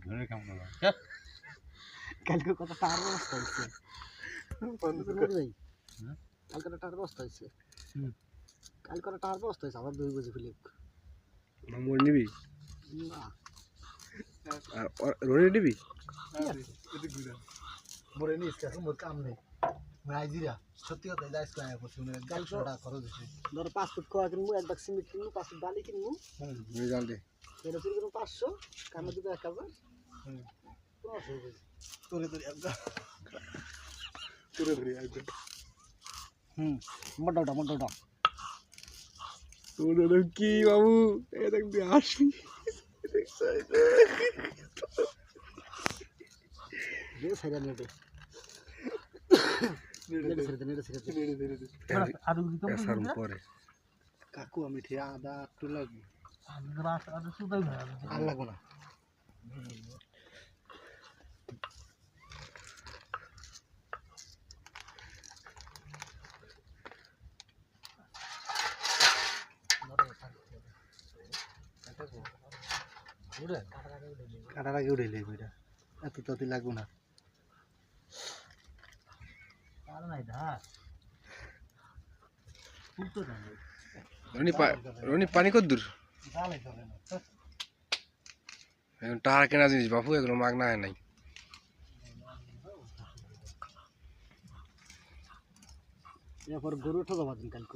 ঘরে কাম করো কালকে কত টাকার ব্যবস্থা হয়েছে কালকে টাকার ব্যবস্থা হয়েছে কালকে টাকার ব্যবস্থা হয়েছে আবার 2 বজে ফিলিপ নম্বর নিবি না আর রোডে নিবি মরে নিস কাছে মোর কাম নেই মাইজিরা সত্যি কথা যাইস কয় করছি মানে কালকে টাকা খরচ হইছে ধর পাসপোর্ট কোয়া কিনবো এক বাক্স সিমেন্ট কিনবো পাসপোর্ট বালি কিনবো নিয়ে জান দে এটা চুরি করবো 500 কামে দিবে 1000 তোরে একদম মোটা তোর কি বাবু এ দেখ তুই আসবি যে সাইরা নেবে পরে কাকু আমি ঠিক আদা একটু লাগবে আর লাগবো না কাটার আগে উঠে এটা এত তাতে লাগবো না রনি পানি কত দূর এখন টাকা কেনা জিনিস বাপু এগুলো মাগনা হয় নাই এরপর গরু ঠকাবার দিন কালকে